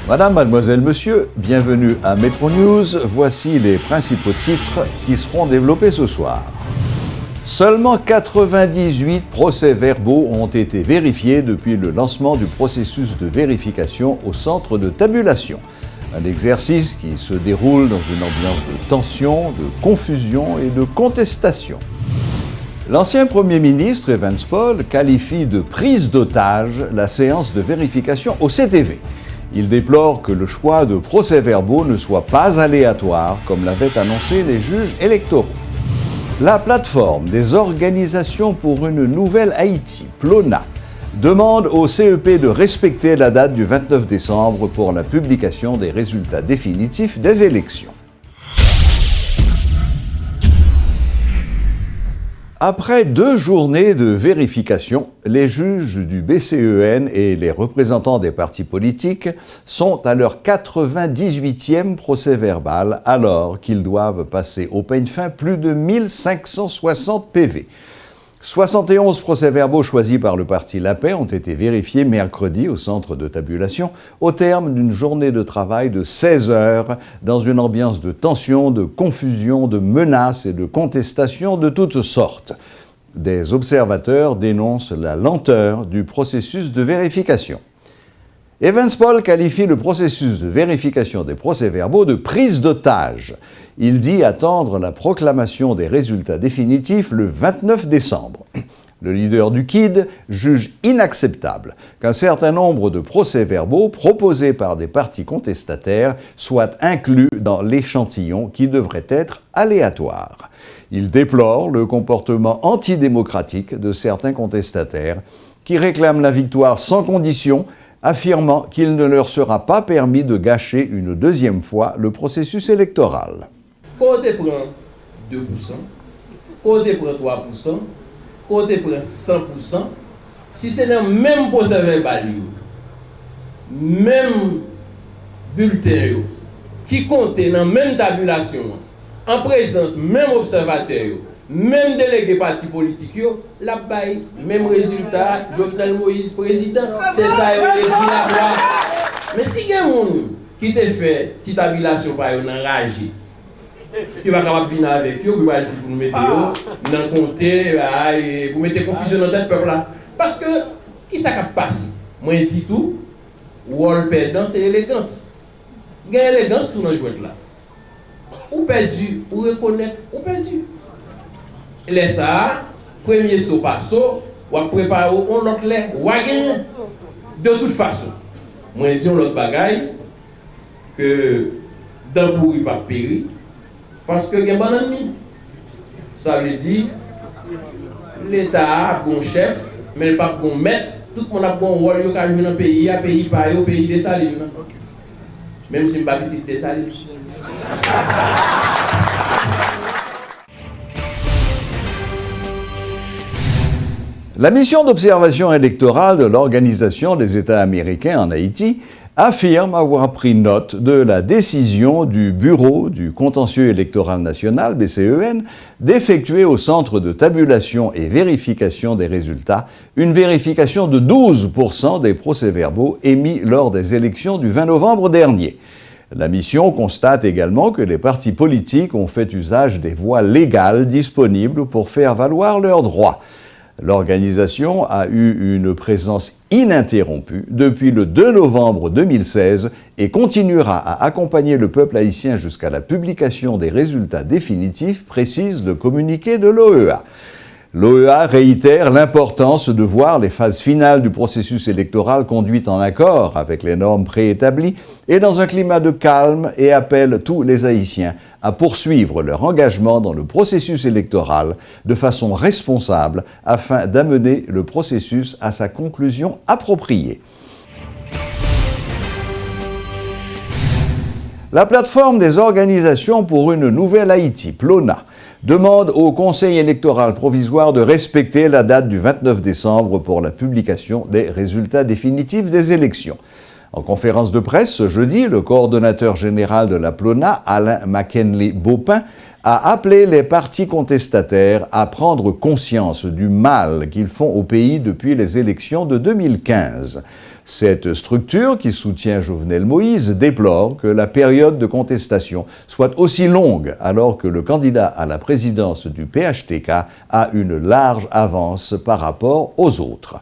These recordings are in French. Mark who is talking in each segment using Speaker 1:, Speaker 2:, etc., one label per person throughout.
Speaker 1: Madame, mademoiselle, monsieur, bienvenue à Metro News. Voici les principaux titres qui seront développés ce soir. Seulement 98 procès-verbaux ont été vérifiés depuis le lancement du processus de vérification au centre de tabulation. Un exercice qui se déroule dans une ambiance de tension, de confusion et de contestation. L'ancien Premier ministre, Evans Paul, qualifie de prise d'otage la séance de vérification au CTV. Il déplore que le choix de procès-verbaux ne soit pas aléatoire, comme l'avaient annoncé les juges électoraux. La plateforme des organisations pour une nouvelle Haïti, PLONA, demande au CEP de respecter la date du 29 décembre pour la publication des résultats définitifs des élections. Après 2 journées de vérification, les juges du BCEN et les représentants des partis politiques sont à leur 98e procès-verbal alors qu'ils doivent passer au peigne fin plus de 1560 PV. 71 procès-verbaux choisis par le parti La Paix ont été vérifiés mercredi au centre de tabulation au terme d'une journée de travail de 16 heures dans une ambiance de tension, de confusion, de menaces et de contestations de toutes sortes. Des observateurs dénoncent la lenteur du processus de vérification. Evans Paul qualifie le processus de vérification des procès-verbaux de prise d'otage. Il dit attendre la proclamation des résultats définitifs le 29 décembre. Le leader du KID juge inacceptable qu'un certain nombre de procès-verbaux proposés par des partis contestataires soient inclus dans l'échantillon qui devrait être aléatoire. Il déplore le comportement antidémocratique de certains contestataires qui réclament la victoire sans condition, affirmant qu'il ne leur sera pas permis de gâcher une deuxième fois le processus électoral.
Speaker 2: Côté prend 2%, côté prend 3%, côté prend 100%, si c'est dans le même procès-verbal, même bulletin, qui compte dans la même tabulation, en présence même observateur, même délégué parti politique, la baille, même résultat, Jovenel Moïse président, c'est ça, il est la loi. Mais si il y a un monde qui te fait petite tabulation par un enragé, qui va capable venir avec vous, vous va dire pour nous mettre dans le compter, vous mettez confusion dans tête peuple là. Parce que, qui ça qui passe? Moi je dis tout, rôle perdant c'est l'élégance. Il y a l'élégance tout dans le jouet là. Ou perdu, ou reconnaître, ou perdu. Laisse ça, premier saut par saut, ou préparer on l'autre lait, ou à gagner. De toute façon, moi je dis l'autre bagaille, que dans le pourri pas péri, parce que il y a un bon ennemi. Ça veut dire, l'État a bon chef, mais pas bon maître, tout le monde a bon rôle, il y a un pays, un pays pareil au pays des salines. Même si je ne suis pas petit des salines.
Speaker 1: La mission d'observation électorale de l'Organisation des États américains en Haïti affirme avoir pris note de la décision du Bureau du contentieux électoral national, BCEN, d'effectuer au centre de tabulation et vérification des résultats une vérification de 12% des procès-verbaux émis lors des élections du 20 novembre dernier. La mission constate également que les partis politiques ont fait usage des voies légales disponibles pour faire valoir leurs droits. L'organisation a eu une présence ininterrompue depuis le 2 novembre 2016 et continuera à accompagner le peuple haïtien jusqu'à la publication des résultats définitifs, précise le communiqué de l'OEA. L'OEA réitère l'importance de voir les phases finales du processus électoral conduites en accord avec les normes préétablies et dans un climat de calme et appelle tous les Haïtiens à poursuivre leur engagement dans le processus électoral de façon responsable afin d'amener le processus à sa conclusion appropriée. La plateforme des organisations pour une nouvelle Haïti, PLONA, demande au Conseil électoral provisoire de respecter la date du 29 décembre pour la publication des résultats définitifs des élections. En conférence de presse ce jeudi, le coordonnateur général de la PLONA, Alain McKinley-Baupin, a appelé les partis contestataires à prendre conscience du mal qu'ils font au pays depuis les élections de 2015. Cette structure, qui soutient Jovenel Moïse, déplore que la période de contestation soit aussi longue alors que le candidat à la présidence du PHTK a une large avance par rapport aux autres.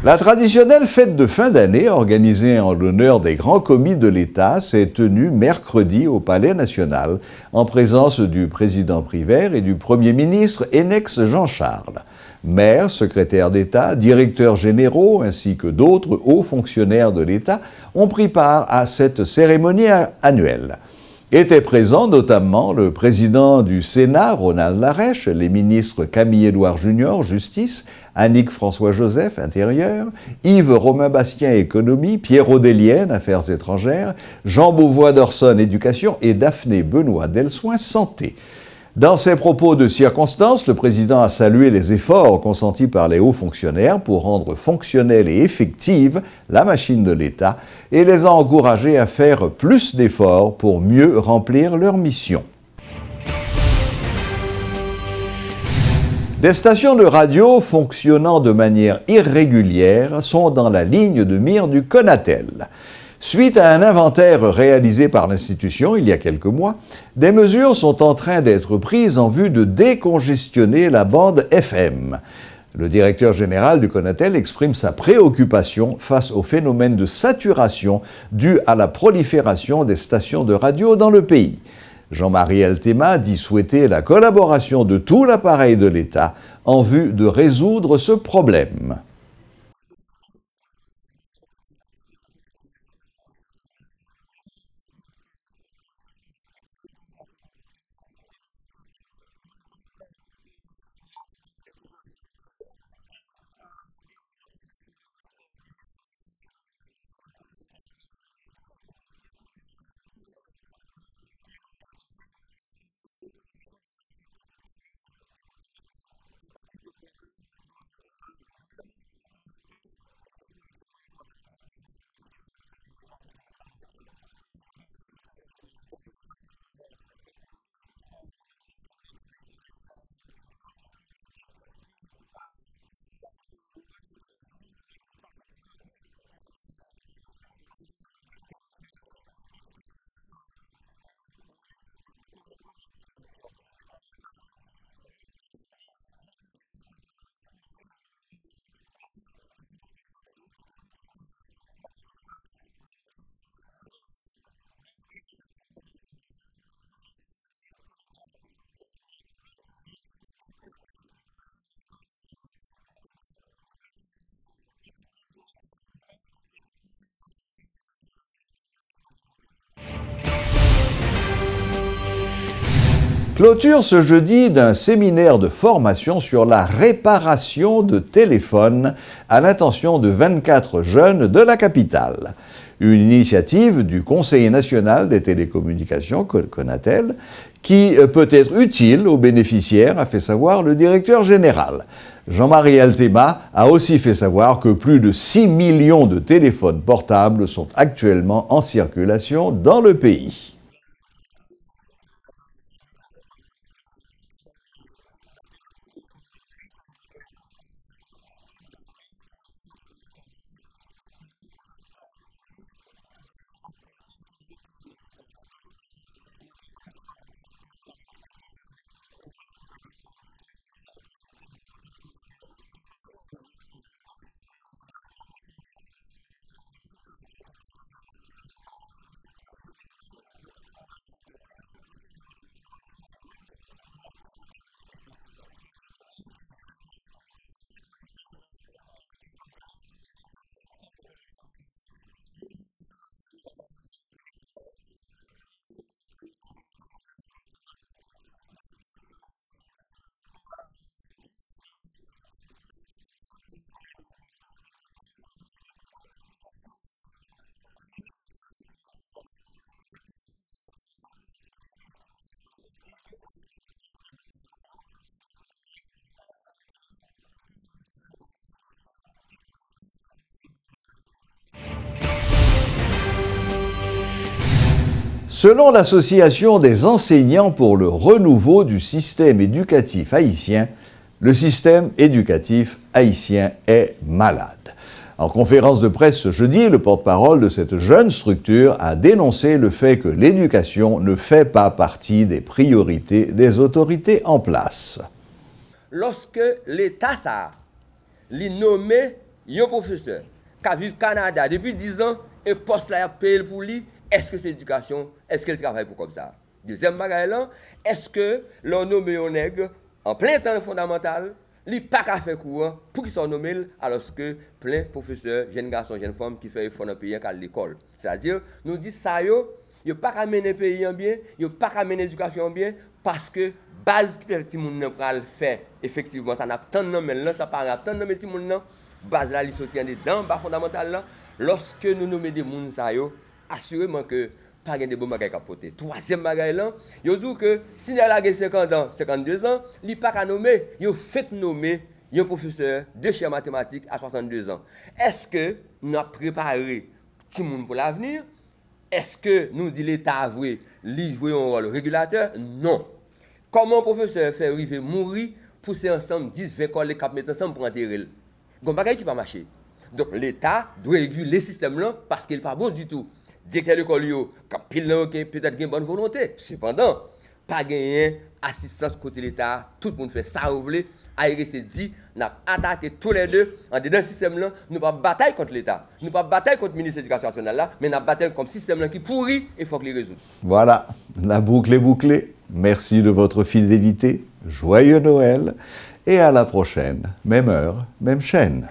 Speaker 1: La traditionnelle fête de fin d'année, organisée en l'honneur des grands commis de l'État, s'est tenue mercredi au Palais national, en présence du président Privert et du Premier ministre Hennex Jean-Charles. Maires, secrétaires d'État, directeurs généraux, ainsi que d'autres hauts fonctionnaires de l'État ont pris part à cette cérémonie annuelle. Étaient présents notamment le président du Sénat, Ronald Larèche, les ministres Camille-Édouard Junior, Justice, Annick François-Joseph, Intérieur, Yves Romain-Bastien, Économie, Pierre Odélienne, Affaires étrangères, Jean Beauvois-Dorson, Éducation et Daphné Benoît-Delsoin, Santé. Dans ses propos de circonstance, le président a salué les efforts consentis par les hauts fonctionnaires pour rendre fonctionnelle et effective la machine de l'État et les a encouragés à faire plus d'efforts pour mieux remplir leur mission. Des stations de radio fonctionnant de manière irrégulière sont dans la ligne de mire du Conatel. Suite à un inventaire réalisé par l'institution il y a quelques mois, des mesures sont en train d'être prises en vue de décongestionner la bande FM. Le directeur général du Conatel exprime sa préoccupation face au phénomène de saturation dû à la prolifération des stations de radio dans le pays. Jean-Marie Eltema dit souhaiter la collaboration de tout l'appareil de l'État en vue de résoudre ce problème. Clôture ce jeudi d'un séminaire de formation sur la réparation de téléphones à l'intention de 24 jeunes de la capitale. Une initiative du Conseil national des télécommunications, Conatel, qui peut être utile aux bénéficiaires, a fait savoir le directeur général. Jean-Marie Eltema a aussi fait savoir que plus de 6 millions de téléphones portables sont actuellement en circulation dans le pays. Selon l'Association des enseignants pour le renouveau du système éducatif haïtien, le système éducatif haïtien est malade. En conférence de presse ce jeudi, le porte-parole de cette jeune structure a dénoncé le fait que l'éducation ne fait pas partie des priorités des autorités en place.
Speaker 3: Lorsque l'État ça, li nommé un professeur qui vit au Canada depuis 10 ans et poste là paye pour lui, est-ce que c'est éducation? Est-ce qu'il travaille pour comme ça? Deuxième bagage là, est-ce que l'on nomme un nègre en plein temps fondamental, li pas qu'à faire courant pour qu'il soit nommé alors que plein professeurs, jeunes garçons, jeunes femmes qui fait effort dans le pays à l'école. C'est-à-dire nous dit ça yo pas qu'à mener le pays en bien, yo pas qu'à mener l'éducation en bien parce que base qui fait petit monde nan pral faire effectivement ça n'a tant non mais là ça pas tant non mais petit monde nan base là li sorti en dedans bas fondamental là lorsque nous nommons des monde ça yo assurément que pas gen de bon bagay capoter. Troisième bagay là, yo dit que si il a 50 ans, 52 ans, li pas ka nommer, yo fait nommer un professeur de chimie mathématiques à 62 ans. Est-ce que nous avons préparé tout le monde pour l'avenir? Est-ce que nous dit l'État vrai, li jouer un rôle régulateur? Non. Comment un professeur fait arriver mourir pousser ensemble 10 20 collègues qui mettent ensemble pour enterrer? Gon bagay qui pas marcher. Donc l'État doit réguler le système là parce qu'il pas bon du tout. Directeur l'école yo, pile peut-être une bonne volonté. Cependant, pas gagner assistance côté l'État, tout le monde fait ça vous voulez. ARC dit, n'a attaqué tous les deux en dedans système là, nous pas bataille contre l'État. Nous pas bataille contre le ministre de l'Éducation nationale là, mais n'a bataille comme système là qui pourrit et faut que les résoudre.
Speaker 1: Voilà, la boucle est bouclée. Merci de votre fidélité. Joyeux Noël et à la prochaine, même heure, même chaîne.